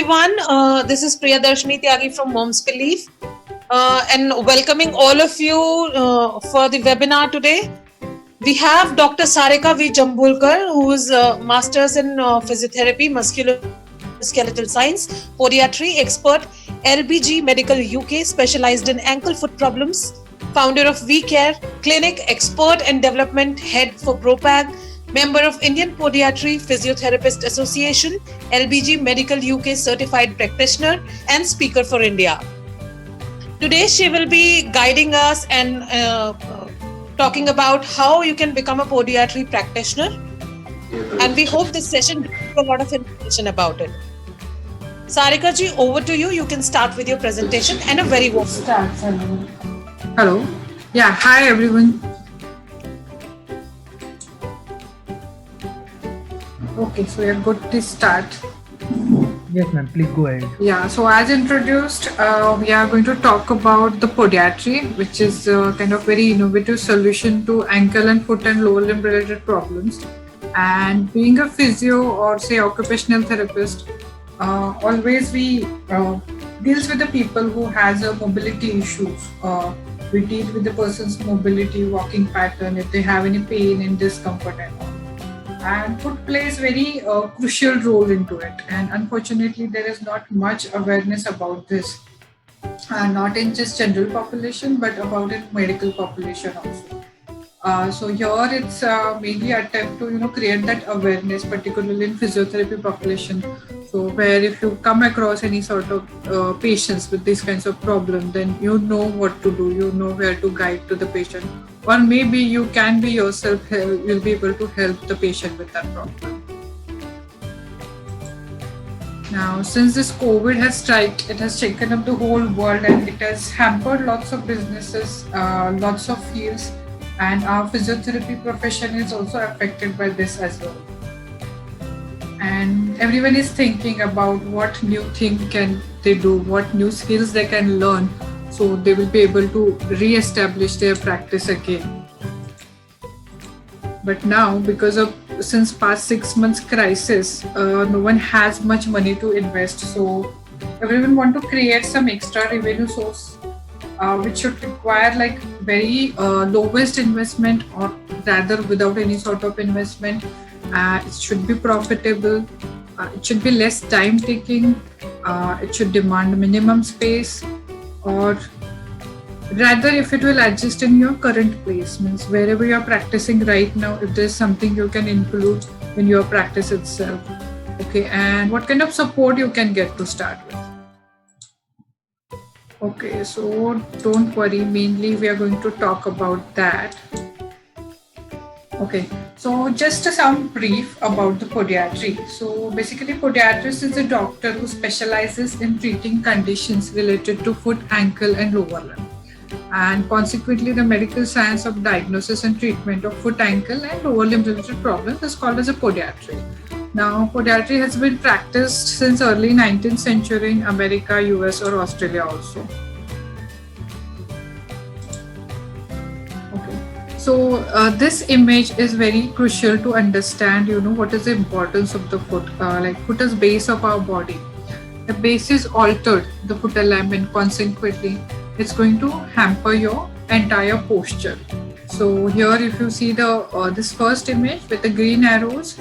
everyone. This is Priyadarshini Tyagi from Moms Believe and welcoming all of you for the webinar today. We have Dr. Sarika V. Jambulkar, who is Masters in Physiotherapy, Musculoskeletal Science, Podiatry expert, LBG Medical UK, specialized in ankle foot problems, founder of V Care Clinic, expert and development head for ProPag, member of Indian Podiatry Physiotherapist Association, LBG Medical UK certified practitioner, and speaker for India. Today, she will be guiding us and talking about how you can become a podiatry practitioner. And we hope this session gives you a lot of information about it. Sarika ji, over to you. You can start with your presentation and a very warm start. Hello. Yeah. Hi, everyone. Okay, so we are good to start. Yes, ma'am. Please go ahead. Yeah. So as introduced, we are going to talk about the podiatry, which is kind of very innovative solution to ankle and foot and lower limb related problems. And being a physio or say occupational therapist, always we deals with the people who has a mobility issues. We deal with the person's mobility, walking pattern, if they have any pain and discomfort and all. And food plays very crucial role into it. And unfortunately, there is not much awareness about this. Not in just general population, but about in medical population also. So here it's mainly attempt to create that awareness, particularly in physiotherapy population. So where if you come across any sort of patients with these kinds of problem, then you know what to do, you know where to guide to the patient, or maybe you can be yourself, you'll be able to help the patient with that problem. Now, since this COVID has struck, it has shaken up the whole world and it has hampered lots of businesses, lots of fields, and our physiotherapy profession is also affected by this as well. And everyone is thinking about what new thing can they do, what new skills they can learn, so they will be able to re-establish their practice again. But now, because of since past 6 months crisis, no one has much money to invest. So everyone want to create some extra revenue source, which should require like very lowest investment, or rather without any sort of investment. It should be profitable. It should be less time taking. It should demand minimum space, or rather if it will adjust in your current place, means wherever you are practicing right now, if there's something you can include in your practice itself. Okay, and what kind of support you can get to start with. Okay, so don't worry, mainly we are going to talk about that. Okay, so just some brief about the podiatry. So basically podiatrist is a doctor who specializes in treating conditions related to foot, ankle and lower limb. And consequently the medical science of diagnosis and treatment of foot, ankle and lower limb related problems is called as a podiatry. Now, podiatry has been practiced since early 19th century in America, US or Australia also. Okay. So, this image is very crucial to understand, what is the importance of the foot. Like foot is base of our body. The base is altered, the foot alignment, consequently, it's going to hamper your entire posture. So here, if you see the this first image with the green arrows,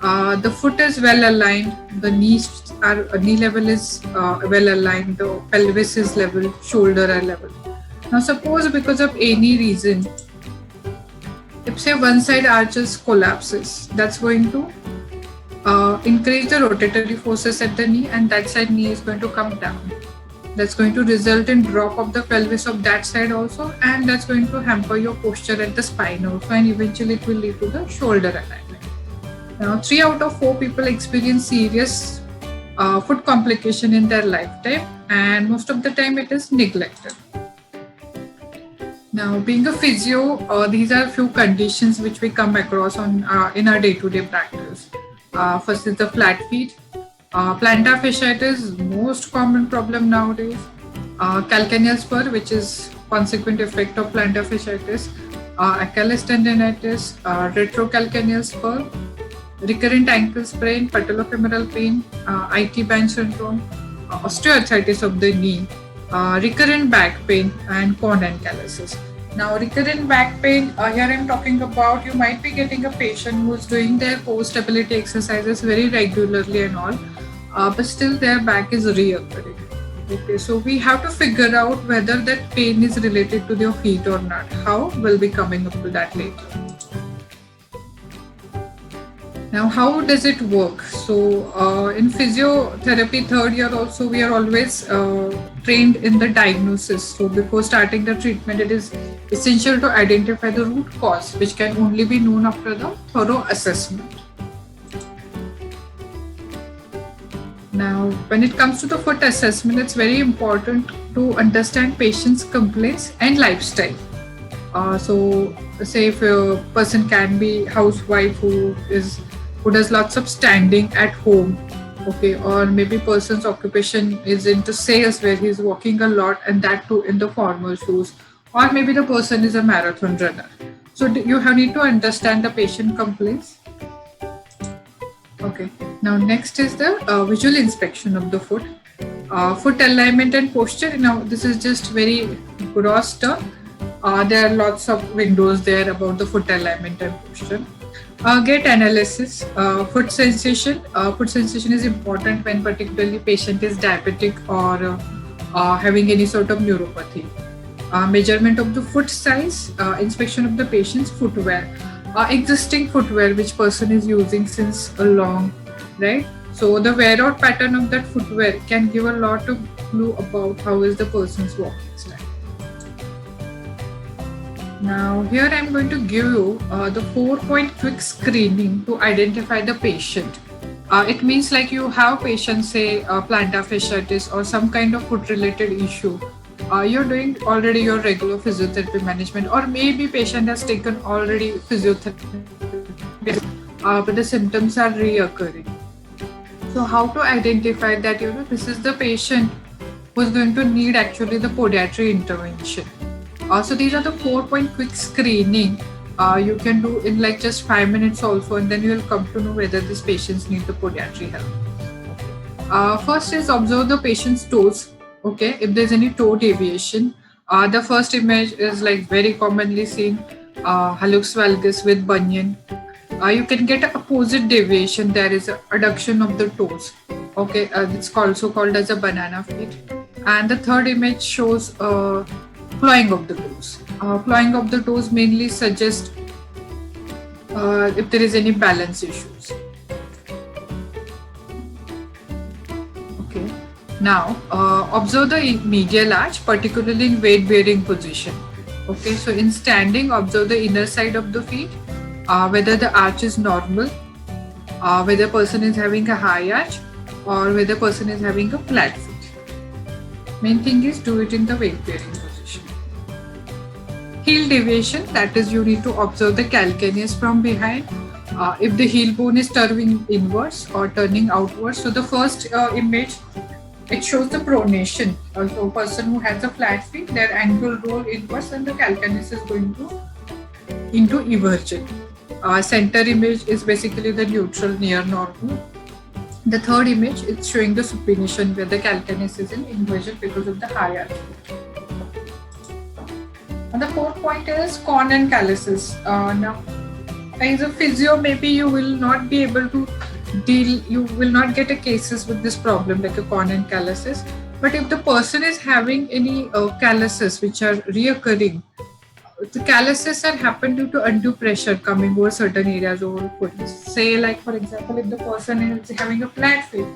the foot is well aligned, the knee level is well aligned, the pelvis is level, shoulder are level. Now suppose because of any reason, if say one side arches collapses, that's going to increase the rotatory forces at the knee, and that side knee is going to come down. That's going to result in drop of the pelvis of that side also, and that's going to hamper your posture at the spine also, and eventually it will lead to the shoulder alignment. Now, 3 out of 4 people experience serious foot complication in their lifetime, and most of the time it is neglected. Now, being a physio, these are a few conditions which we come across on in our day-to-day practice. First is the flat feet. Plantar fasciitis, most common problem nowadays. Calcaneal spur, which is consequent effect of plantar fasciitis. Achilles tendinitis, retrocalcaneal spur, recurrent ankle sprain, patellofemoral pain, IT band syndrome, osteoarthritis of the knee, recurrent back pain, and corn and calluses. Now, recurrent back pain, here I'm talking about you might be getting a patient who's doing their core stability exercises very regularly and all, but still their back is reoccurring. Okay, so we have to figure out whether that pain is related to their feet or not. How? We'll be coming up to that later. Now, how does it work? So, in physiotherapy third year also, we are always trained in the diagnosis. So, before starting the treatment, it is essential to identify the root cause, which can only be known after the thorough assessment. Now, when it comes to the foot assessment, it's very important to understand patient's complaints and lifestyle. So, say if a person can be housewife who does lots of standing at home, okay, or maybe person's occupation is into sales where he's walking a lot and that too in the formal shoes, or maybe the person is a marathon runner. So you need to understand the patient complaints. Okay, now next is the visual inspection of the foot. Foot alignment and posture. Now this is just very gross term. There are lots of windows there about the foot alignment and posture. Gait analysis, foot sensation. Foot sensation is important when particularly patient is diabetic or having any sort of neuropathy. Measurement of the foot size, inspection of the patient's footwear, existing footwear which person is using since a long, right? So the wear out pattern of that footwear can give a lot of clue about how is the person's walking style. Now here I am going to give you the 4-point quick screening to identify the patient. It means like you have patients say plantar fasciitis or some kind of foot related issue. You're doing already your regular physiotherapy management, or maybe patient has taken already physiotherapy, but the symptoms are reoccurring. So how to identify that this is the patient who is going to need actually the podiatry intervention. So these are the 4-point quick screening you can do in like just 5 minutes also, and then you will come to know whether these patients need the podiatry help. First is observe the patient's toes. Okay, if there's any toe deviation, the first image is like very commonly seen hallux valgus with bunion. You can get an opposite deviation. There is an adduction of the toes. Okay, it's also called as a banana feet. And the third image shows plowing of the toes. Plowing of the toes mainly suggests if there is any balance issues. Okay. Now observe the medial arch, particularly in weight bearing position. Okay. So in standing, observe the inner side of the feet, whether the arch is normal, whether person is having a high arch, or whether person is having a flat feet. Main thing is do it in the weight bearing position. Heel deviation, that is you need to observe the calcaneus from behind. If the heel bone is turning inwards or turning outwards. So the first image, it shows the pronation. So person who has a flat feet, their ankle roll inwards and the calcaneus is going into eversion. Center image is basically the neutral near normal. The third image is showing the supination where the calcaneus is in inversion because of the high arch. And the fourth point is corn and calluses. Now, as a physio, maybe you will not be able to you will not get a cases with this problem like a corn and calluses. But if the person is having any calluses which are reoccurring, the calluses are happen due to undue pressure coming over certain areas over foot. Say like for example, if the person is having a flat feet,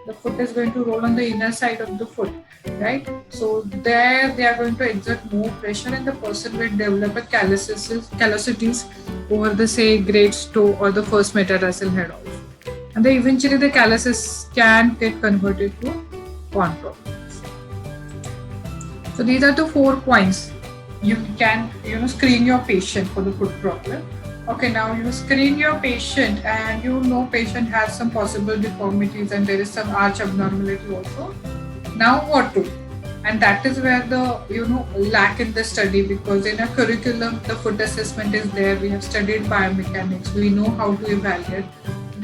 the foot is going to roll on the inner side of the foot, right? So there they are going to exert more pressure and the person will develop a callosities over the say great toe or the first metatarsal head also. And then eventually the calluses can get converted to corn problems. So these are the 4 points. You can screen your patient for the foot problem. Okay, now you screen your patient and you know patient has some possible deformities and there is some arch abnormality also. Now what to do? And that is where the lack in the study, because in a curriculum the foot assessment is there. We have studied biomechanics. We know how to evaluate.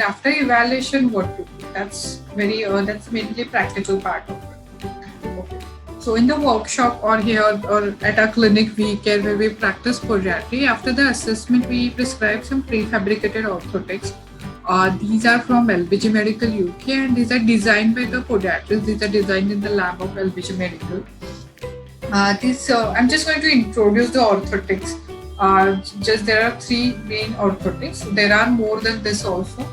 after evaluation, what to do? That's mainly practical part of it. Okay. So in the workshop or here or at our clinic we care where we practice podiatry, after the assessment we prescribe some prefabricated orthotics. These are from LBG Medical UK and these are designed by the podiatrists. These are designed in the lab of LBG Medical. I'm just going to introduce the orthotics. Just there are three main orthotics. There are more than this also.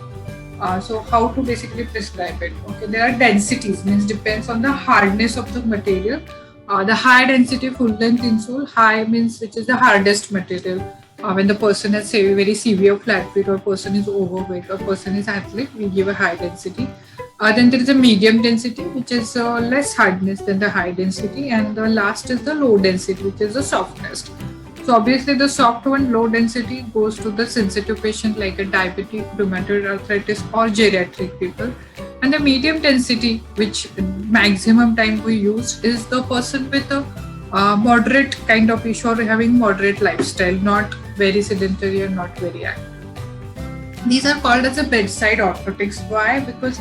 So how to basically prescribe it? Okay, there are densities, means depends on the hardness of the material. The high density full length insole, high means which is the hardest material. When the person has say very severe flat feet or person is overweight or person is athlete, we give a high density. Then there is a medium density, which is less hardness than the high density, and the last is the low density, which is the softest. So obviously the soft one, low density, goes to the sensitive patient like a diabetic, rheumatoid arthritis or geriatric people. And the medium density, which maximum time we use, is the person with a moderate kind of issue or having moderate lifestyle, not very sedentary and not very active. These are called as a bedside orthotics. Why? Because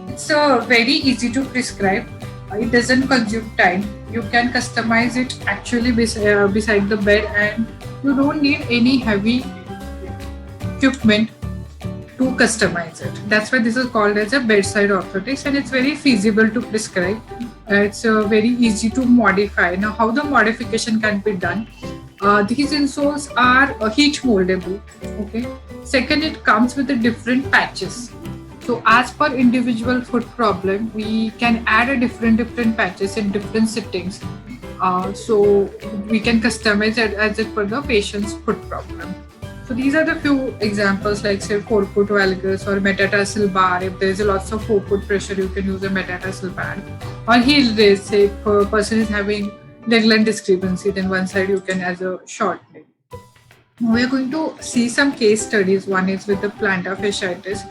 it's very easy to prescribe. It doesn't consume time. You can customize it actually beside the bed, and you don't need any heavy equipment to customize it. That's why this is called as a bedside orthotics, and it's very feasible to prescribe. It's very easy to modify. Now, how the modification can be done? These insoles are heat moldable. Okay. Second, it comes with the different patches. So as per individual foot problem, we can add a different patches in different settings. So we can customize it as it per the patient's foot problem. So these are the few examples, like say forefoot valgus or metatarsal bar. If there is a lots of forefoot pressure, you can use a metatarsal bar. Or heel raise, say if a person is having leg length discrepancy, then one side you can as a short leg. We are going to see some case studies. One is with the plantar fasciitis.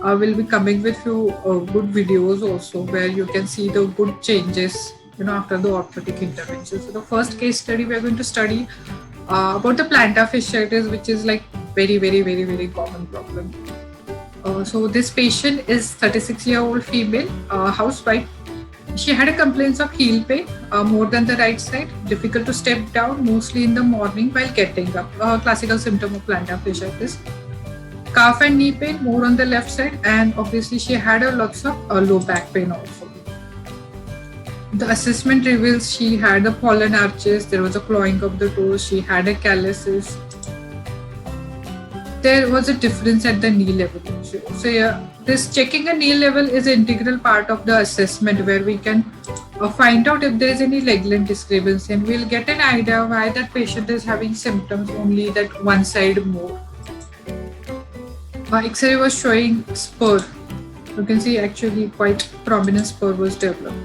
We'll be coming with few good videos also where you can see the good changes, after the orthotic intervention. So the first case study we are going to study about the plantar fasciitis, which is like very, very, very, very common problem. So this patient is 36-year-old female, housewife. She had a complaints of heel pain, more than the right side, difficult to step down, mostly in the morning while getting up. Classical symptom of plantar fasciitis. Calf and knee pain, more on the left side, and obviously she had a lots of low back pain also. The assessment reveals she had the pollen arches, there was a clawing of the toes, she had a calluses. There was a difference at the knee level. So yeah, this checking a knee level is an integral part of the assessment where we can find out if there is any leg length discrepancy, and we'll get an idea why that patient is having symptoms only that one side more. X-ray was showing spur. You can see actually quite prominent spur was developed.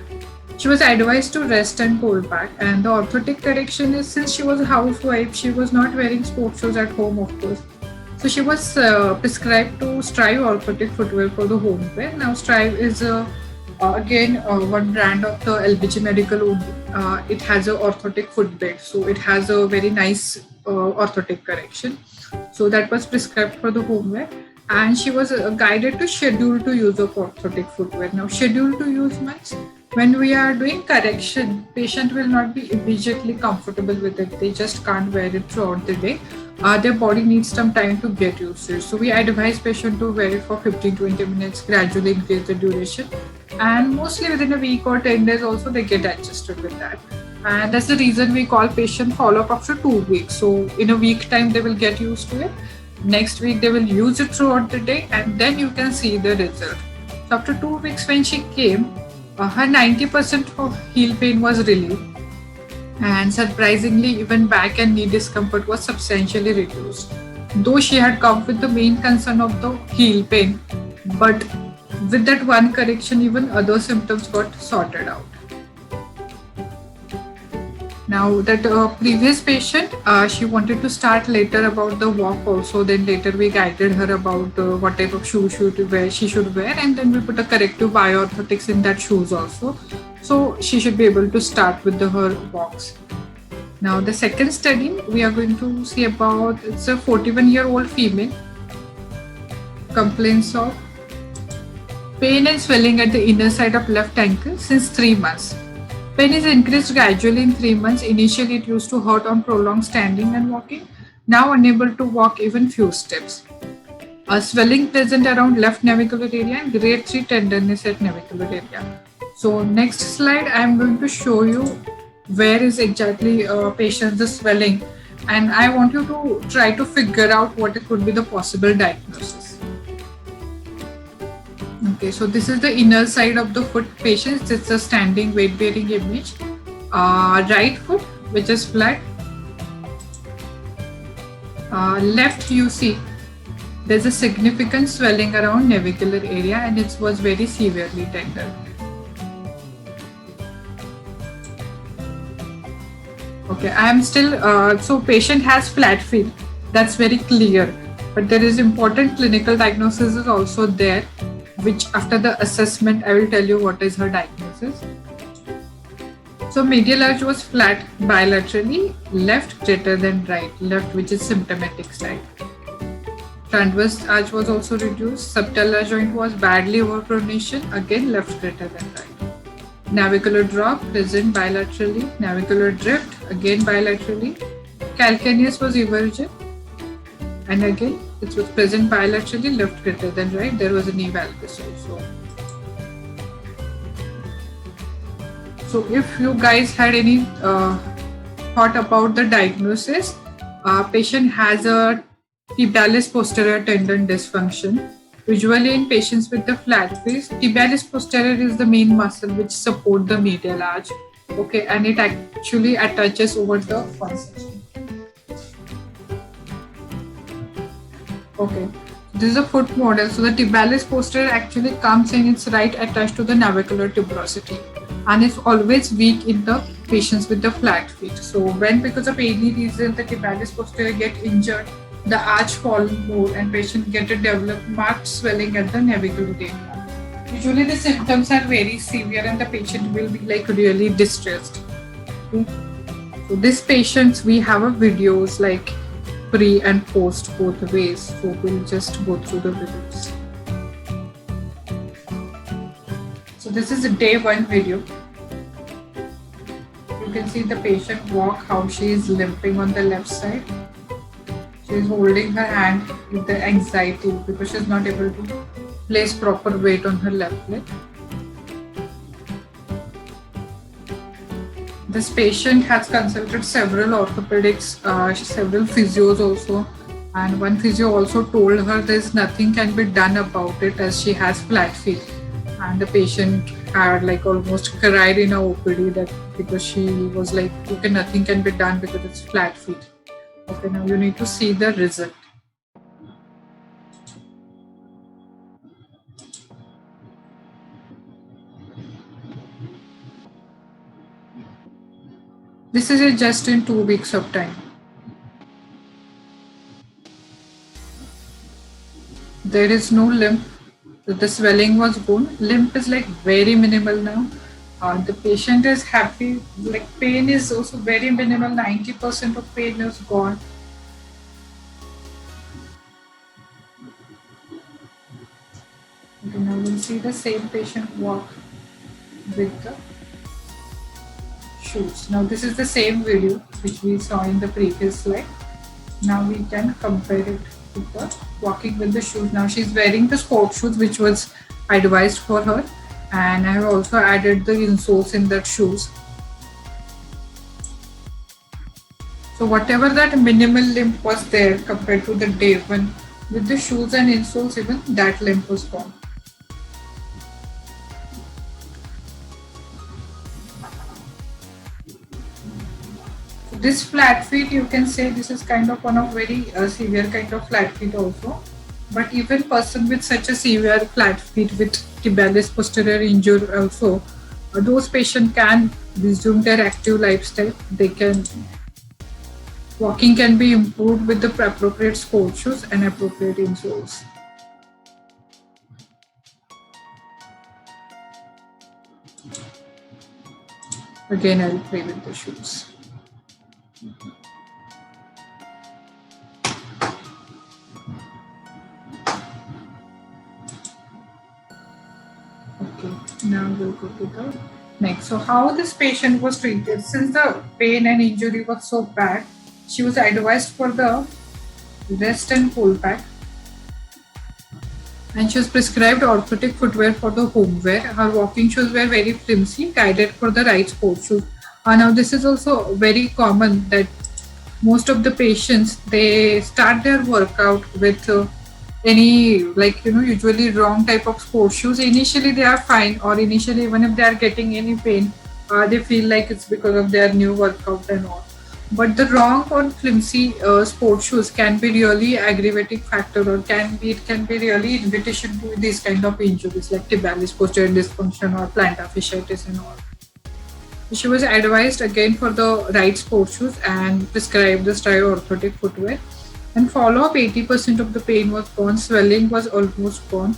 She was advised to rest and cold pack, and the orthotic correction is, since she was a housewife, she was not wearing sports shoes at home, of course. So she was prescribed to Strive orthotic footwear for the home wear. Now Strive is again one brand of the LBG Medical only. It has an orthotic footbed, so it has a very nice orthotic correction. So that was prescribed for the home wear. And she was guided to schedule to use of orthotic footwear. Now, schedule to use means when we are doing correction, patient will not be immediately comfortable with it. They just can't wear it throughout the day. Their body needs some time to get used to it. So we advise patient to wear it for 15-20 minutes, gradually increase the duration. And mostly within a week or 10 days also they get adjusted with that. And that's the reason we call patient follow-up after 2 weeks. So in a week time, they will get used to it. Next week, they will use it throughout the day, and then you can see the result. So after 2 weeks when she came, her 90% of heel pain was relieved. And surprisingly, even back and knee discomfort was substantially reduced. Though she had come with the main concern of the heel pain, but with that one correction, even other symptoms got sorted out. Now that previous patient, she wanted to start later about the walk also. Then later we guided her about what type of shoe she should wear, and then we put a corrective bioorthotics in that shoes also. So she should be able to start with her walks. Now the second study we are going to see about, it's a 41-year-old female. complaints of pain and swelling at the inner side of left ankle since 3 months. Pain is increased gradually in 3 months. Initially, it used to hurt on prolonged standing and walking. Now unable to walk even few steps. A swelling present around left navicular area and grade 3 tenderness at navicular area. So next slide, I am going to show you where is exactly patient's the swelling, and I want you to try to figure out what it could be the possible diagnosis. Okay, so this is the inner side of the foot patients. It's a standing weight bearing image. Right foot, which is flat. Left, you see there's a significant swelling around navicular area and it was very severely tender. Okay, I am still, so patient has flat feet. That's very clear. But there is important clinical diagnosis is also there, which after the assessment, I will tell you what is her diagnosis. So medial arch was flat bilaterally, left greater than right, left which is symptomatic side. Transverse arch was also reduced, subtalar joint was badly overpronation, again left greater than right. Navicular drop present bilaterally, navicular drift again bilaterally, calcaneus was evergent and again it was present bilaterally, left greater than right. There was a knee valgus also. So if you guys had any thought about the diagnosis, patient has a tibialis posterior tendon dysfunction. Usually in patients with the flat feet, tibialis posterior is the main muscle which support the medial arch. Okay, and it actually attaches over the one section. Okay, this is a foot model. So the tibialis posterior actually comes in its right attached to the navicular tuberosity, and it's always weak in the patients with the flat feet. So when because of any reason the tibialis posterior get injured, the arch fall more and patient get a developed marked swelling at the navicular area. Usually the symptoms are very severe and the patient will be like really distressed. Okay. So this patients we have a videos like pre and post both ways. So we'll just go through the videos. So this is a day 1 video. You can see the patient walk, how she is limping on the left side. She is holding her hand with the anxiety because she is not able to place proper weight on her left leg. This patient has consulted several orthopedics, several physios also, and one physio also told her there's nothing can be done about it as she has flat feet. And the patient had like almost cried in a OPD that because she was like, okay, nothing can be done because it's flat feet. Okay, now you need to see the result. This is just in 2 weeks of time. There is no limp. The swelling was gone. Limp is like very minimal now. The patient is happy. Like pain is also very minimal. 90% of pain is gone. Okay, now we'll see the same patient walk with the shoes. Now this is the same video which we saw in the previous slide. Now we can compare it with the walking with the shoes. Now she's wearing the sport shoes which was advised for her, and I have also added the insoles in that shoes. So whatever that minimal limp was there compared to the day 1, with the shoes and insoles even that limp was gone. This flat feet, you can say this is kind of one of very severe kind of flat feet also. But even person with such a severe flat feet with tibialis posterior injury also, those patients can resume their active lifestyle. They can, walking can be improved with the appropriate sport shoes and appropriate insoles. Again, I will play with the shoes. Now we'll go to the next. So how this patient was treated? Since the pain and injury was so bad, she was advised for the rest and pull back, and she was prescribed orthotic footwear for the home wear. Her walking shoes were very flimsy, guided for the right sport shoes. Now this is also very common that most of the patients, they start their workout with any, like, usually wrong type of sports shoes. Initially they are fine, or initially even if they are getting any pain, they feel like it's because of their new workout and all. But the wrong or flimsy sports shoes can be really aggravating factor, or it can be really invitation to these kind of injuries like tibialis posterior dysfunction or plantar fasciitis and all. She was advised again for the right sports shoes and prescribed the style orthotic footwear. And follow-up, 80% of the pain was gone, swelling was almost gone.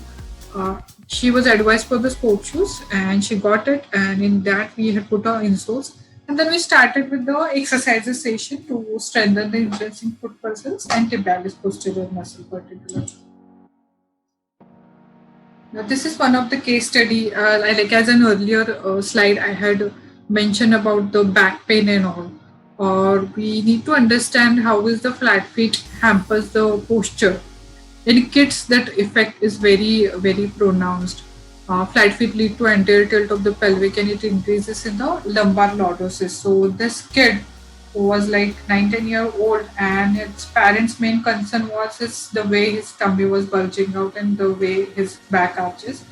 She was advised for the sports shoes and she got it, and in that we had put our insoles. And then we started with the exercises session to strengthen the influencing foot muscles and tibialis posterior muscle particularly. Now this is one of the case study, like as an earlier slide I had mentioned about the back pain and all, or we need to understand how is the flat feet hampers the posture. In kids that effect is very very pronounced. Flat feet lead to anterior tilt of the pelvic and it increases in the lumbar lordosis. So this kid who was like 9-10 year old, and its parents' main concern was the way his tummy was bulging out and the way his back arches.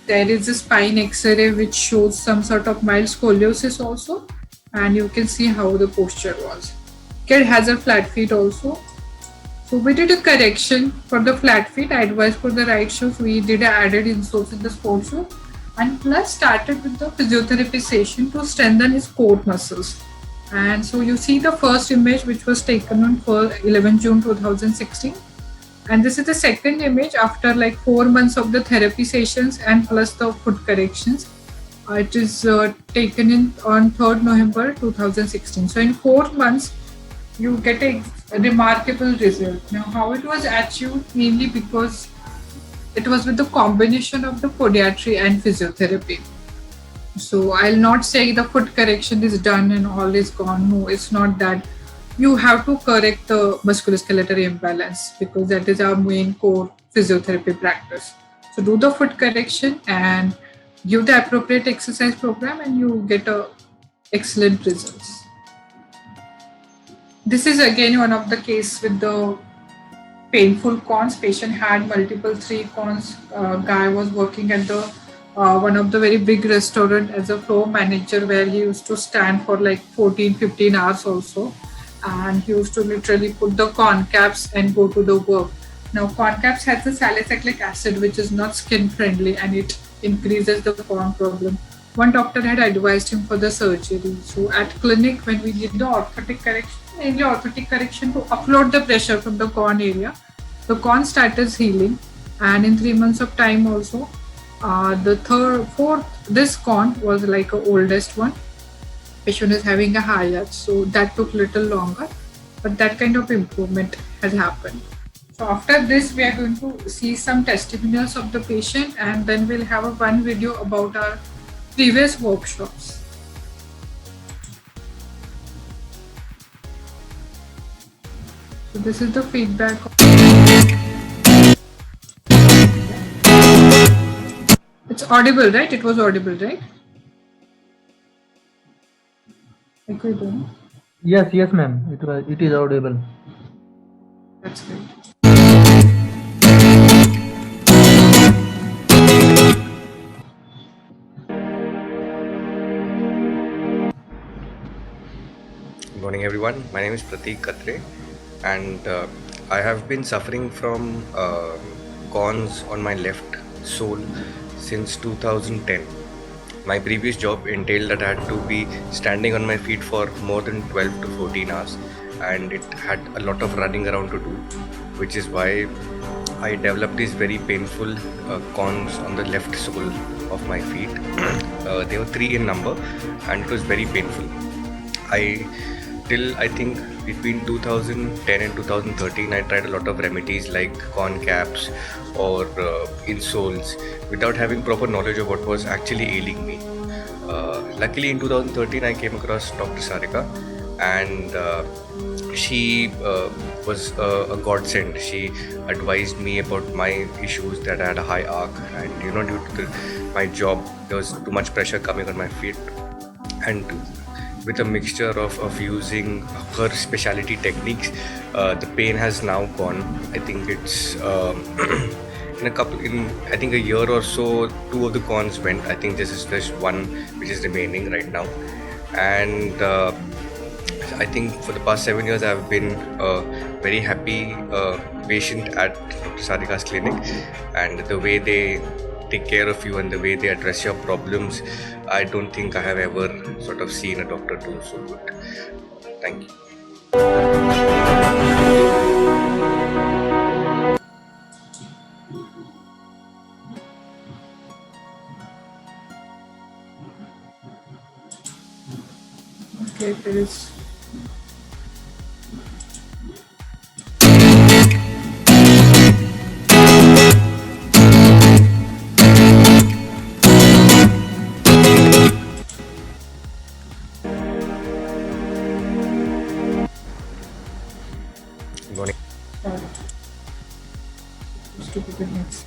There is a spine X-ray which shows some sort of mild scoliosis also, and you can see how the posture was. Kid has a flat feet also. So we did a correction for the flat feet. I advised for the right shoes. We did added insoles in the sports shoe, and plus started with the physiotherapy session to strengthen his core muscles. And so you see the first image which was taken on 11 June 2016. And this is the second image after like 4 months of the therapy sessions and plus the foot corrections. It is taken on 3rd November 2016. So in 4 months, you get a remarkable result. Now, how it was achieved? Mainly because it was with the combination of the podiatry and physiotherapy. So I'll not say the foot correction is done and all is gone. No, it's not that. You have to correct the musculoskeletal imbalance because that is our main core physiotherapy practice. So do the foot correction and give the appropriate exercise program and you get excellent results. This is again one of the case with the painful cons. Patient had multiple 3 cons. Guy was working at the one of the very big restaurant as a floor manager where he used to stand for like 14-15 hours also, and he used to literally put the corn caps and go to the work. Now corn caps has a salicylic acid which is not skin friendly and it increases the corn problem. One doctor had advised him for the surgery. So at clinic when we did the orthotic correction, mainly orthotic correction to upload the pressure from the corn area, the corn started healing, and in 3 months of time also the fourth, this corn was like a oldest one. Patient is having a high arch, so that took little longer, but that kind of improvement has happened. So after this, we are going to see some testimonials of the patient, and then we'll have one video about our previous workshops. So this is the feedback. It's audible, right? It was audible, right? Okay, then. Yes, ma'am. It is audible. That's great. Good morning, everyone. My name is Pratik Katre, and I have been suffering from corns on my left sole since 2010. My previous job entailed that I had to be standing on my feet for more than 12 to 14 hours, and it had a lot of running around to do, which is why I developed these very painful corns on the left sole of my feet. They were 3 in number and it was very painful. Till I think between 2010 and 2013, I tried a lot of remedies like corn caps or insoles without having proper knowledge of what was actually ailing me. Luckily, in 2013, I came across Dr. Sarika, and she was a godsend. She advised me about my issues, that I had a high arc, and due to my job, there was too much pressure coming on my feet, and with a mixture of using her specialty techniques, the pain has now gone. I think it's in I think a year or so, two of the corns went. I think there's one which is remaining right now, and I think for the past 7 years I've been a very happy patient at Dr. Sarika's clinic, and the way they take care of you and the way they address your problems, I don't think I have ever sort of seen a doctor do so good. Thank you. Okay, there is. Good morning. Just to put it next.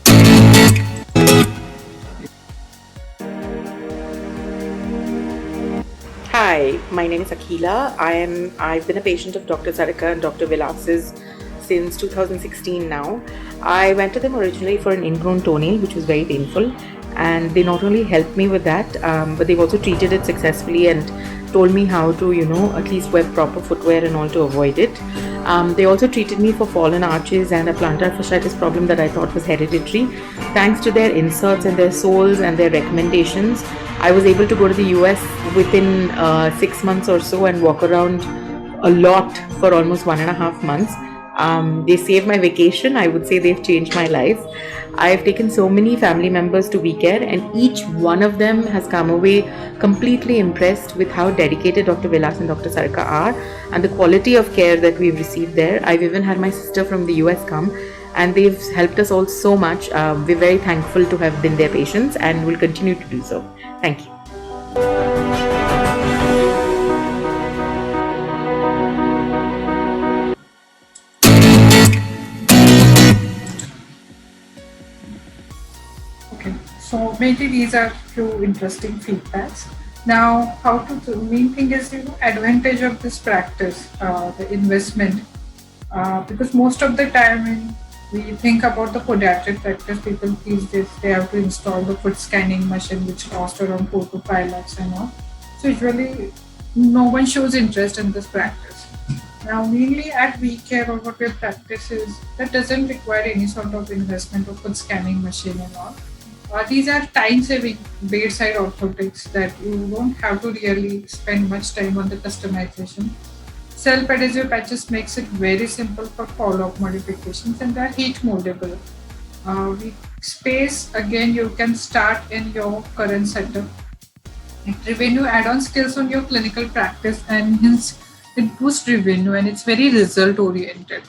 Hi, my name is Akila. I've been a patient of Dr. Sarika and Dr. Vilas's since 2016 now. I went to them originally for an ingrown toenail, which was very painful, and they not only helped me with that, but they've also treated it successfully and told me how to, at least wear proper footwear and all to avoid it. They also treated me for fallen arches and a plantar fasciitis problem that I thought was hereditary. Thanks to their inserts and their soles and their recommendations, I was able to go to the US within 6 months or so and walk around a lot for almost 1.5 months. They saved my vacation. I would say they've changed my life. I've taken so many family members to WeCare, and each one of them has come away completely impressed with how dedicated Dr. Vilas and Dr. Sarika are and the quality of care that we've received there. I've even had my sister from the US come, and they've helped us all so much. We're very thankful to have been their patients and will continue to do so. Thank you. Okay, so mainly these are few interesting feedbacks. Now, the main thing is, advantage of this practice, the investment, because most of the time when we think about the podiatric practice, people these days they have to install the foot scanning machine, which costs around 4 to 5 lakhs and all. So usually, no one shows interest in this practice. Now, mainly at WeCare or what we practice is that doesn't require any sort of investment of foot scanning machine and all. These are time-saving bedside orthotics that you don't have to really spend much time on the customization. Self-adhesive patches makes it very simple for follow-up modifications, and they're heat moldable. With space, again, you can start in your current setup. Revenue add-on skills on your clinical practice, and hence it boosts revenue, and it's very result-oriented.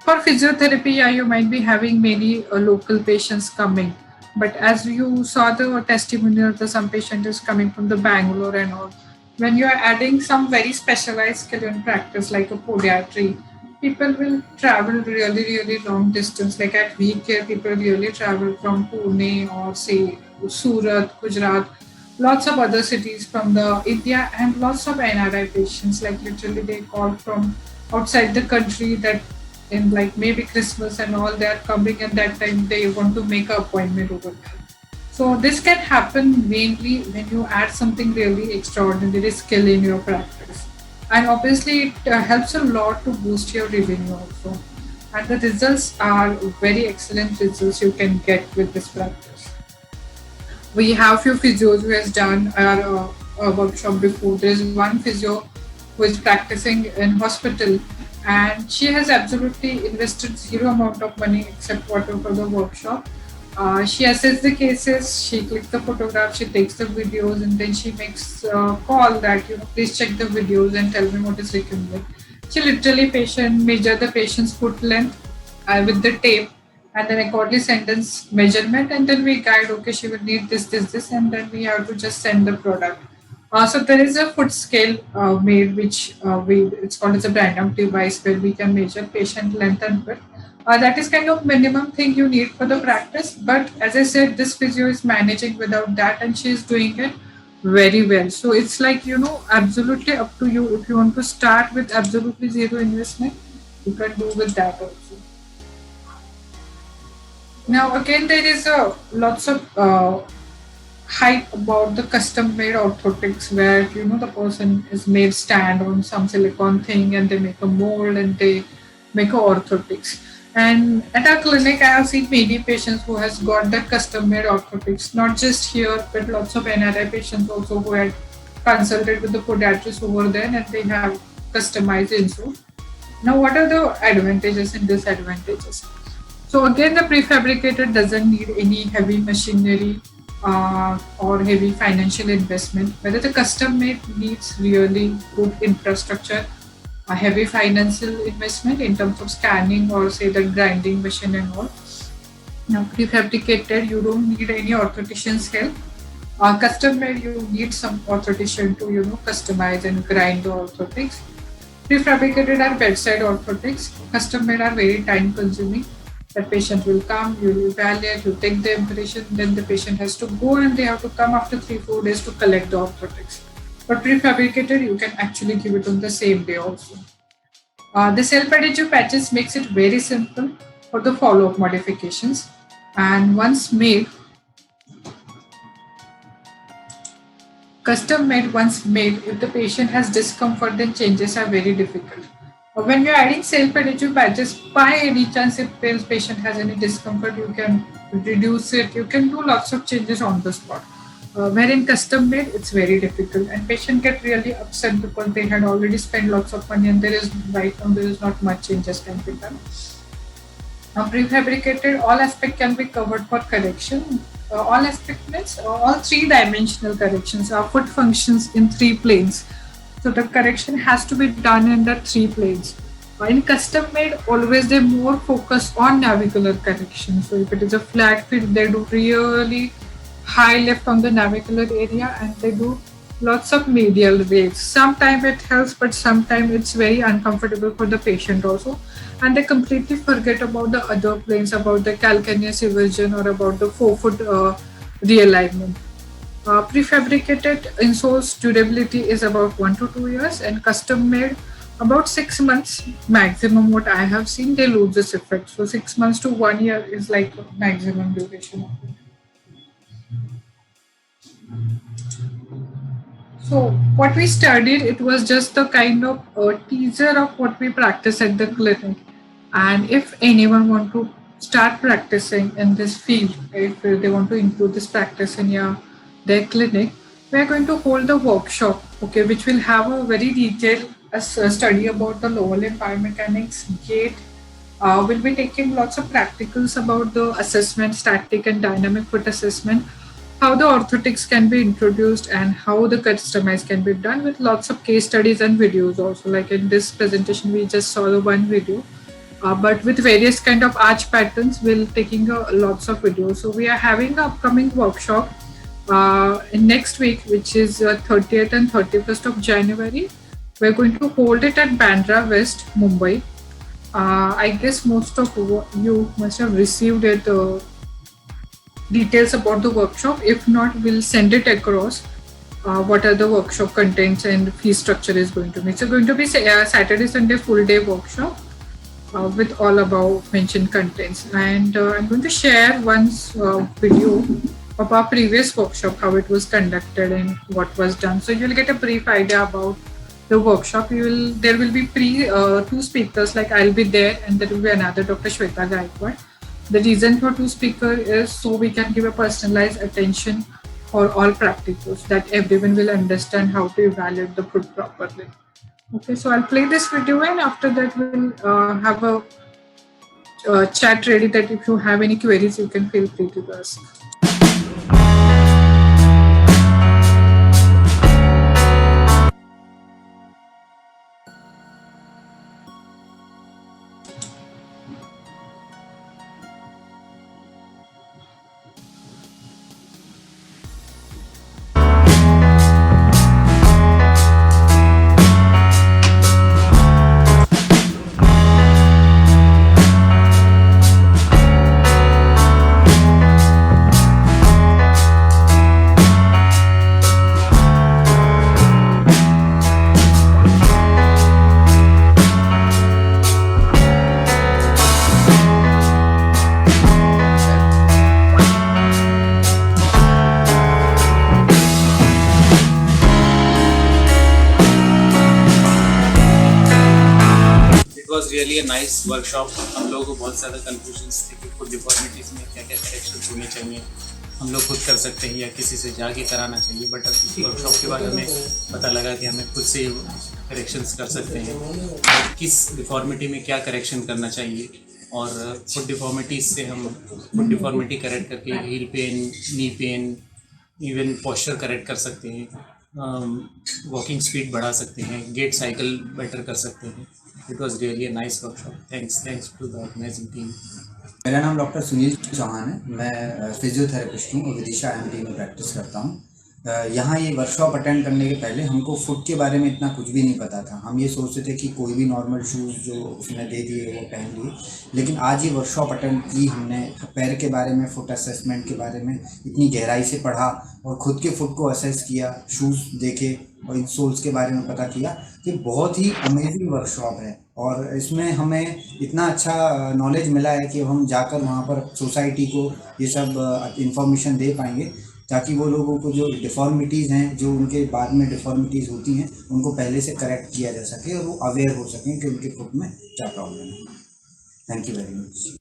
For physiotherapy, you might be having many local patients coming, but as you saw the testimonial, some patient is coming from the Bangalore and all. When you are adding some very specialized skill in practice like a podiatry, people will travel really, really long distance. Like at WeCare, people really travel from Pune or say Surat, Gujarat, lots of other cities from the India, and lots of NRI patients. Like literally, they call from outside the country that in like maybe Christmas and all, they are coming, and that time they want to make an appointment over there. So this can happen mainly when you add something really extraordinary skill in your practice. And obviously it helps a lot to boost your revenue also. And the results are very excellent results you can get with this practice. We have few physios who has done our workshop before. There is one physio who is practicing in hospital, and she has absolutely invested zero amount of money except whatever for the workshop. She assesses the cases, she clicks the photograph, she takes the videos, and then she makes a call that, please check the videos and tell me what is recommended. She literally measure the patient's foot length with the tape, and then accordingly sentence measurement, and then we guide, okay, she will need this, and then we have to just send the product. So there is a foot scale made, which it's called as a random device where we can measure patient length and width. That is kind of minimum thing you need for the practice. But as I said, this physio is managing without that, and she is doing it very well. So it's like, absolutely up to you. If you want to start with absolutely zero investment, you can do with that also. Now again, there is a lots of hype about the custom made orthotics, where the person is made stand on some silicone thing and they make a mold and they make a orthotics. And at our clinic, I have seen many patients who has got that custom made orthotics, not just here, but lots of NRI patients also who had consulted with the podiatrist over there and they have customized insole. Now, what are the advantages and disadvantages? So again, the prefabricated doesn't need any heavy machinery or heavy financial investment, whether the custom made needs really good infrastructure, a heavy financial investment in terms of scanning or say the grinding machine and all. Now prefabricated, you don't need any orthotician's help. Custom made, you need some orthotician to customize and grind the orthotics. Prefabricated are bedside orthotics. Custom made are very time consuming. The patient will come, you will evaluate, you take the impression, then the patient has to go and they have to come after 3-4 days to collect the orthotics. But prefabricated, you can actually give it on the same day also. The self-adhesive patches makes it very simple for the follow-up modifications. And once made, custom made, once made, if the patient has discomfort, then changes are very difficult. When you're adding self-adhesive patches, by any chance if the patient has any discomfort, you can reduce it, you can do lots of changes on the spot. Wherein custom made, it's very difficult and patient get really upset because they had already spent lots of money and there is not much changes can be done. Now prefabricated, all aspect can be covered for correction. All aspect means all 3-dimensional corrections. Our foot functions in 3 planes. So the correction has to be done in the 3 planes. In custom made, always they more focus on navicular correction. So if it is a flat fit, they do really high lift on the navicular area and they do lots of medial waves. Sometimes it helps, but sometimes it's very uncomfortable for the patient also. And they completely forget about the other planes, about the calcaneus eversion or about the forefoot realignment. Prefabricated insoles durability is about 1 to 2 years and custom made about 6 months maximum. What I have seen, they lose this effect. So 6 months to 1 year is like maximum duration of it. So what we studied, it was just a kind of a teaser of what we practice at the clinic. And if anyone want to start practicing in this field, if they want to include this practice in their clinic, we are going to hold a workshop, okay, which will have a very detailed study about the lower limb biomechanics, gait. We'll be taking lots of practicals about the assessment, static and dynamic foot assessment, how the orthotics can be introduced and how the customize can be done with lots of case studies and videos also. Like in this presentation, we just saw the one video, but with various kind of arch patterns, we'll taking lots of videos. So we are having an upcoming workshop in next week, which is 30th and 31st of January. We're going to hold it at Bandra West, Mumbai. I guess most of you must have received it, details about the workshop. If not, we'll send it across what are the workshop contents and fee structure is going to be. It's going to be Saturday, Sunday full day workshop with all above mentioned contents. And I'm going to share one video of our previous workshop, how it was conducted and what was done. So you'll get a brief idea about the workshop. There will be 2 speakers, like I'll be there and there will be another Dr. Shweta Gaikwad. The reason for 2 speakers is so we can give a personalized attention for all practitioners, that everyone will understand how to evaluate the foot properly. Okay, so I'll play this video and after that we'll have a chat ready that if you have any queries, you can feel free to ask. Was really a nice workshop. हम लोगों को बहुत ज़्यादा confusions थे कि food deformities में क्या क्या करेक्शंस होने चाहिए, हम लोग खुद कर सकते हैं या किसी से जाके कराना चाहिए। बट अब वर्कशॉप के बाद हमें पता लगा कि हमें खुद से करेक्शंस कर सकते हैं, किस डिफॉर्मिटी में क्या करेक्शन करना चाहिए। और फूड डिफॉर्मिटीज़ से हम फूड डिफॉर्मिटी करेक्ट करके heal pen, knee pain, even posture correct कर सकते हैं, वॉकिंग स्पीड बढ़ा सकते हैं, गेट साइकिल बेटर कर सकते हैं। It was really a nice workshop. Thanks to the organizing team. मेरा नाम डॉक्टर सुनील चौहान है। मैं फिजियोथेरेपिस्ट हूँ और विदिशा एमडी में प्रैक्टिस करता हूँ। यहाँ ये वर्कशॉप अटेंड करने के पहले हमको फुट के बारे में इतना कुछ भी नहीं पता था। हम ये सोचते थे कि कोई भी नॉर्मल शूज़ जो उसने दे दिए वो पहन लिए, लेकिन आज ये वर्कशॉप अटेंड की हमने, पैर के बारे में, फुट असेसमेंट के बारे में इतनी गहराई से पढ़ा और ख़ुद के फुट को असेस किया, शूज़ देखे और इन सोल्स के बारे में पता किया कि बहुत ही अमेजिंग वर्कशॉप है। और इसमें हमें इतना अच्छा नॉलेज मिला है कि हम जाकर वहाँ पर सोसाइटी को ये सब इंफॉर्मेशन दे पाएंगे, ताकि वो लोगों को जो डिफ़ॉर्मिटीज़ हैं, जो उनके बाद में डिफ़ॉर्मिटीज़ होती हैं, उनको पहले से करेक्ट किया जा सके और वो अवेयर हो सकें कि उनके फुट में क्या प्रॉब्लम है। Thank you very much.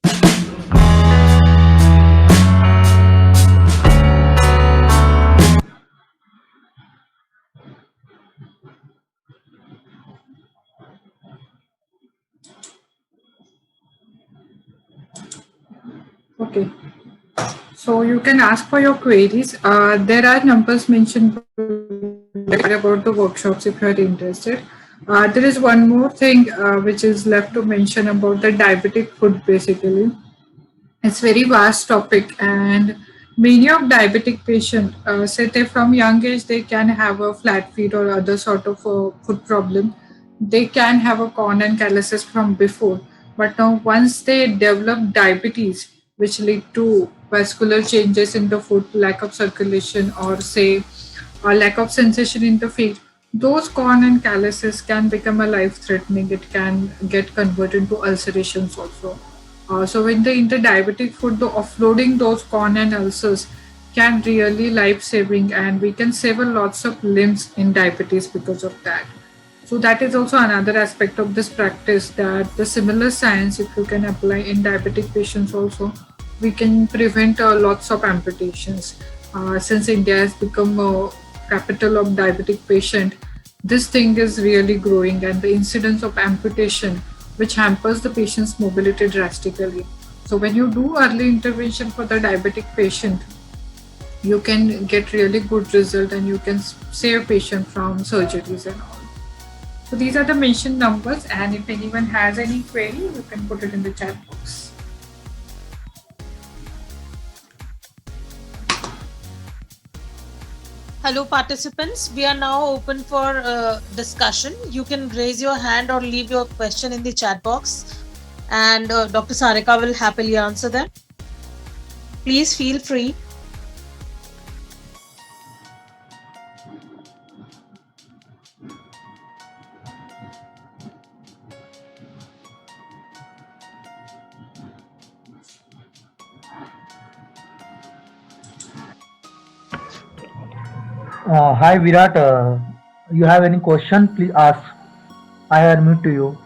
Okay, so you can ask for your queries. There are numbers mentioned about the workshops if you are interested. There is one more thing which is left to mention about the diabetic foot. Basically, it's very vast topic, and many of diabetic patients, say they from young age, they can have a flat feet or other sort of foot problem. They can have a corn and calluses from before, but now once they develop diabetes, which lead to vascular changes in the foot, lack of circulation, or say a lack of sensation in the feet, those corn and calluses can become a life-threatening. It can get converted to ulcerations also. So in the diabetic foot, the offloading those corn and ulcers can really life-saving, and we can save a lots of limbs in diabetes because of that. So that is also another aspect of this practice, that the similar science, if you can apply in diabetic patients also, we can prevent lots of amputations. Since India has become a capital of diabetic patient, this thing is really growing, and the incidence of amputation, which hampers the patient's mobility drastically. So when you do early intervention for the diabetic patient, you can get really good result, and you can save patient from surgeries and all. So these are the mentioned numbers, and if anyone has any query, you can put it in the chat box. Hello participants, we are now open for discussion. You can raise your hand or leave your question in the chat box, and Dr. Sarika will happily answer them. Please feel free. Hi Virat, you have any question? Please ask. I unmute to you.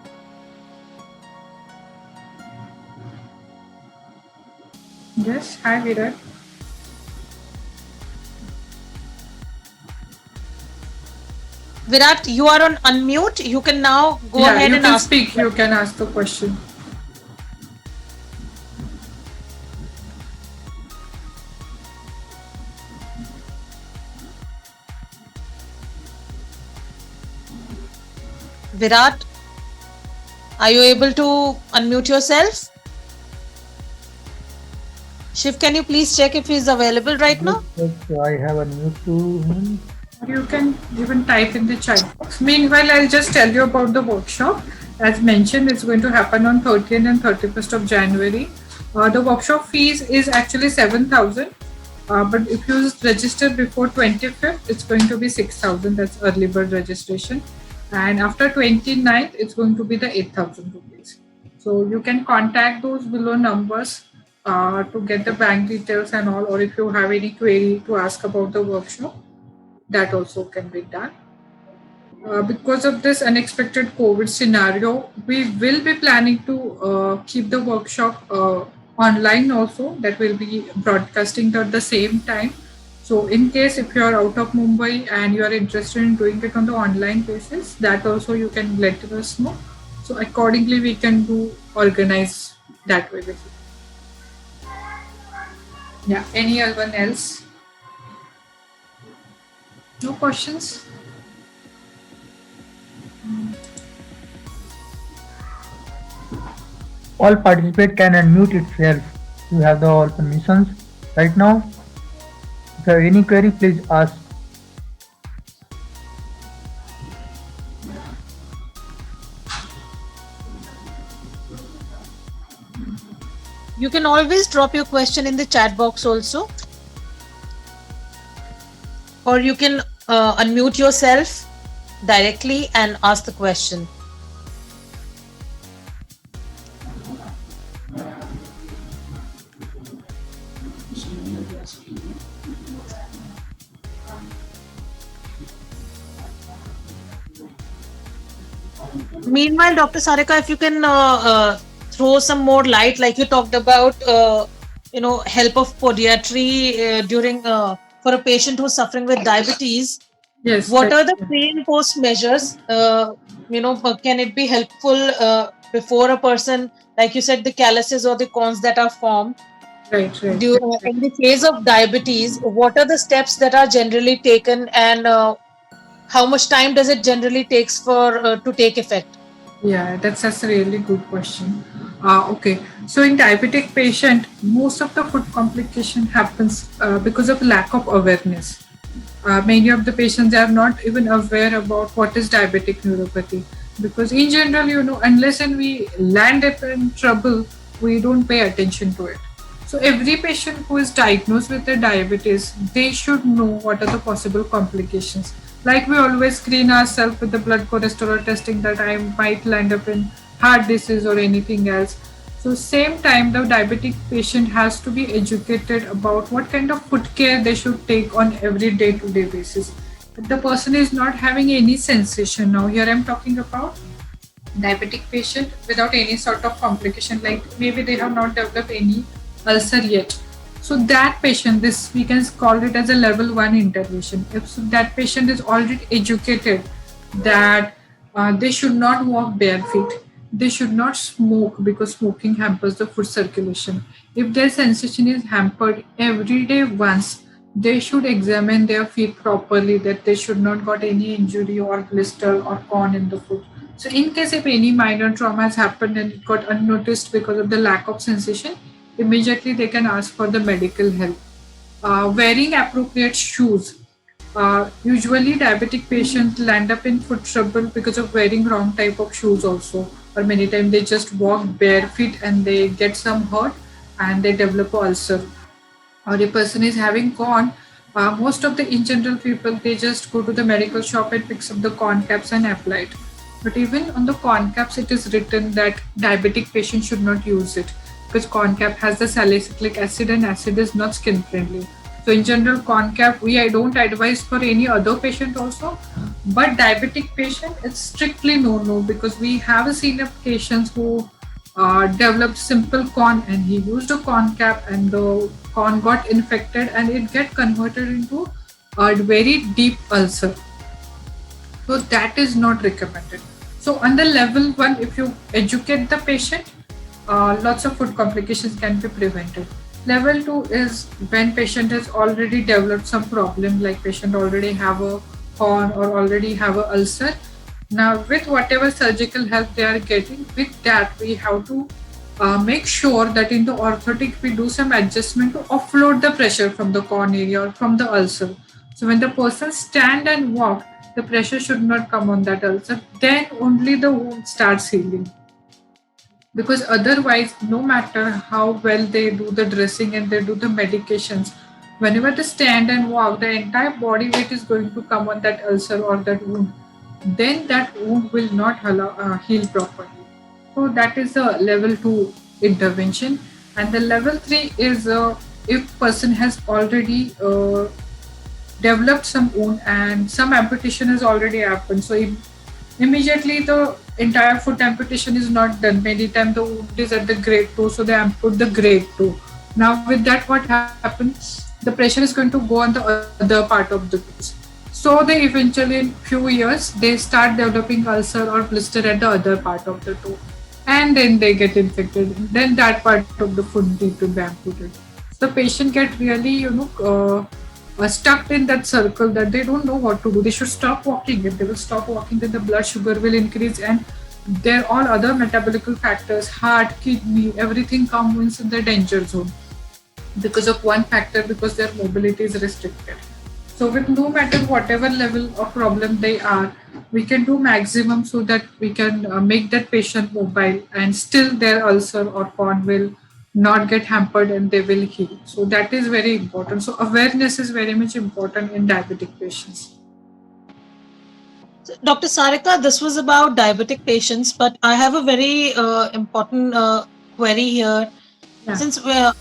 Yes, hi Virat. Virat, you are on unmute. You can now go ahead you and can ask. speak. You can ask the question. Virat, are you able to unmute yourself? Shiv, can you please check if he is available right now? Yes, I have unmute to him. Or you can even type in the chat box. Meanwhile, I'll just tell you about the workshop. As mentioned, it's going to happen on 30th and 31st of January. The workshop fees is actually 7,000. But if you register before 25th, it's going to be 6,000. That's early bird registration. And after 29th, it's going to be the 8,000 rupees. So you can contact those below numbers to get the bank details and all, or if you have any query to ask about the workshop, that also can be done. Because of this unexpected COVID scenario, we will be planning to keep the workshop online also. That will be broadcasting at the same time. So in case if you are out of Mumbai and you are interested in doing it on the online basis, that also you can let us know. So accordingly, we can organize that way with you. Yeah, anyone else? No questions? All participants can unmute itself. You have the all permissions right now. If you have any query, please ask. You can always drop your question in the chat box also. Or you can unmute yourself directly and ask the question. Meanwhile, Dr. Sarika, if you can throw some more light, like you talked about, help of podiatry during for a patient who's suffering with diabetes. Yes. What are the pre and post measures? Can it be helpful before a person, like you said, the calluses or the corns that are formed? Right. In the case of diabetes, what are the steps that are generally taken, and how much time does it generally takes for to take effect? Yeah, that's a really good question. Okay, so in diabetic patient, most of the food complication happens because of lack of awareness. Many of the patients are not even aware about what is diabetic neuropathy, because in general, unless and we land up in trouble, we don't pay attention to it. So every patient who is diagnosed with the diabetes, they should know what are the possible complications. Like we always screen ourselves with the blood cholesterol testing that I might land up in heart disease or anything else. So same time, the diabetic patient has to be educated about what kind of food care they should take on every day-to-day basis. If the person is not having any sensation, now here I'm talking about diabetic patient without any sort of complication, like maybe they have not developed any ulcer yet. So that patient, we can call it as a level 1 intervention. If that patient is already educated that they should not walk bare feet, they should not smoke because smoking hampers the food circulation. If their sensation is hampered every day once, they should examine their feet properly, that they should not got any injury or blister or corn in the foot. So in case if any minor trauma has happened and it got unnoticed because of the lack of sensation, immediately they can ask for the medical help. Wearing appropriate shoes. Usually diabetic patients land up in foot trouble because of wearing wrong type of shoes also, or many times they just walk bare feet and they get some hurt and they develop an ulcer. Or a person is having corn, most of the in general people, they just go to the medical shop and picks up the corn caps and apply it. But even on the corn caps, it is written that diabetic patients should not use it, because corn cap has the salicylic acid and acid is not skin friendly. So in general, corn cap, I don't advise for any other patient also, but diabetic patient, it's strictly no, because we have seen patients who developed simple corn and he used a corn cap and the corn got infected and it get converted into a very deep ulcer. So that is not recommended. So on the level 1, if you educate the patient, lots of food complications can be prevented. Level 2 is when patient has already developed some problem, like patient already have a corn or already have a ulcer. Now, with whatever surgical help they are getting, with that we have to make sure that in the orthotic we do some adjustment to offload the pressure from the corn area or from the ulcer. So when the person stand and walk, the pressure should not come on that ulcer. Then only the wound starts healing. Because otherwise, no matter how well they do the dressing and they do the medications, whenever they stand and walk, the entire body weight is going to come on that ulcer or that wound. Then that wound will not heal properly. So that is a level 2 intervention. And the level 3 is if person has already developed some wound and some amputation has already happened. So immediately the entire foot amputation is not done. Many times the wound is at the grade 2, so they ampute the grade 2. Now with that what happens? The pressure is going to go on the other part of the toes. So they eventually in few years they start developing ulcer or blister at the other part of the toe. And then they get infected. Then that part of the foot need to be amputated. The patient get really, stuck in that circle that they don't know what to do. They should stop walking. If they will stop walking, then the blood sugar will increase and there all other metabolic factors, heart, kidney, everything comes in the danger zone because of one factor, because their mobility is restricted. So with no matter whatever level of problem they are, we can do maximum so that we can make that patient mobile and still their ulcer or corn will not get hampered and they will heal. So that is very important. So awareness is very much important in diabetic patients. Dr. Sarika, this was about diabetic patients, but I have a very important query here. Yeah. Since a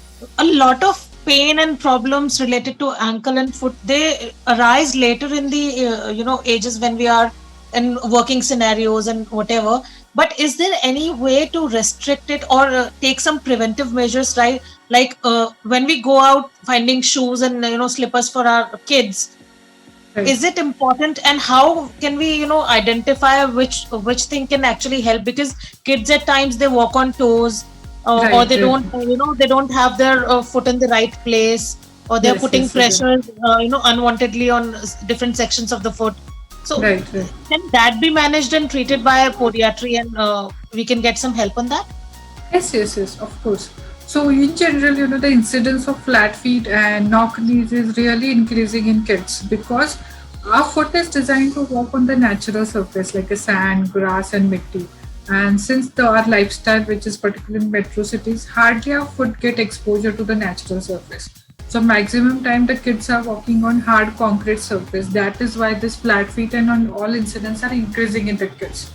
lot of pain and problems related to ankle and foot, they arise later in the ages when we are in working scenarios and whatever. But is there any way to restrict it or take some preventive measures, right? Like when we go out finding shoes and slippers for our kids, Right. is it important, and how can we identify which thing can actually help? Because kids at times they walk on toes, or Right, they right. don't they don't have their foot in the right place, or they're Yes, putting yes, yes. pressure unwantedly on different sections of the foot. So Right. can that be managed and treated by a podiatry, and we can get some help on that? Yes, of course. So in general, the incidence of flat feet and knock knees is really increasing in kids because our foot is designed to walk on the natural surface like a sand, grass and mitti. And since our lifestyle, which is particularly in metro cities, hardly our foot get exposure to the natural surface. So maximum time the kids are walking on hard concrete surface. That is why this flat feet and on all incidents are increasing in the kids.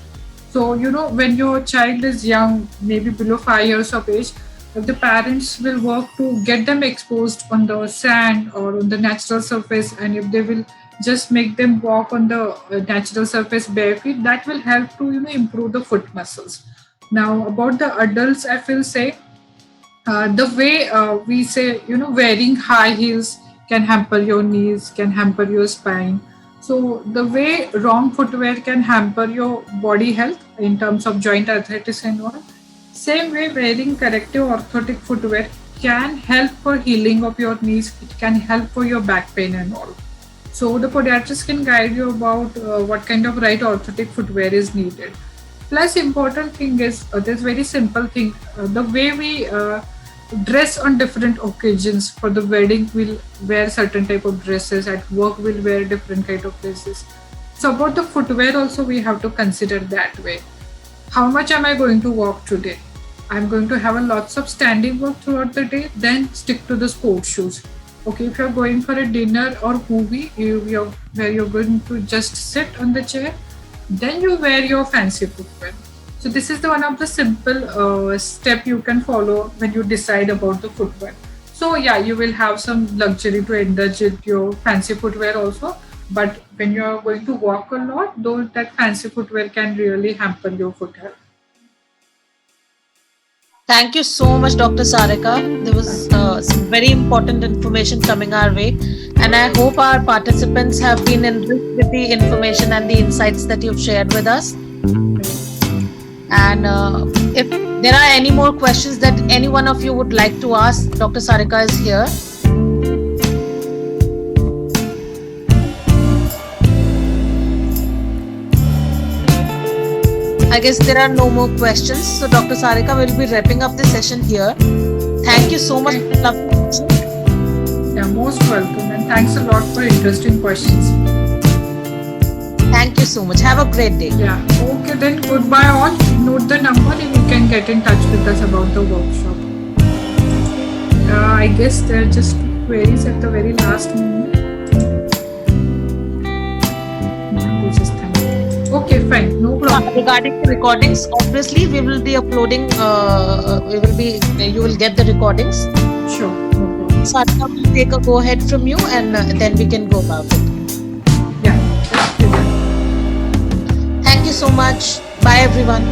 So, when your child is young, maybe below 5 years of age, if the parents will work to get them exposed on the sand or on the natural surface, and if they will just make them walk on the natural surface bare feet, that will help to, improve the foot muscles. Now, about the adults, I will say, the way we say, wearing high heels can hamper your knees, can hamper your spine. So the way wrong footwear can hamper your body health in terms of joint arthritis and all, same way wearing corrective orthotic footwear can help for healing of your knees. It can help for your back pain and all. So the podiatrist can guide you about what kind of right orthotic footwear is needed. Plus important thing is, there's very simple thing, the way we dress on different occasions. For the wedding we'll wear certain type of dresses, at work we'll wear different kind of dresses. So about the footwear also we have to consider that way. How much am I going to walk today? I'm going to have a lots of standing work throughout the day, then stick to the sports shoes. Okay, if you're going for a dinner or movie where you're going to just sit on the chair, then you wear your fancy footwear. So this is one of the simple step you can follow when you decide about the footwear. So yeah, you will have some luxury to indulge in your fancy footwear also. But when you are going to walk a lot, though that fancy footwear can really hamper your foot health. Thank you so much, Dr. Sarika. There was some very important information coming our way, and I hope our participants have been enriched with the information and the insights that you've shared with us. And if there are any more questions that any one of you would like to ask, Dr. Sarika is here. I guess there are no more questions. So Dr. Sarika will be wrapping up the session here. Thank you so much for the lovely session. Yeah, most welcome, and thanks a lot for interesting questions. Thank you so much. Have a great day. Yeah. Okay, then goodbye all. Note the number and you can get in touch with us about the workshop. I guess there are just queries at the very last moment. Okay, fine. No problem. Regarding the recordings, obviously we will be uploading. You will get the recordings. Sure. No problem. Sarika will take a go ahead from you, and then we can go about it. Yeah. That's clear. Thank you so much. Bye, everyone.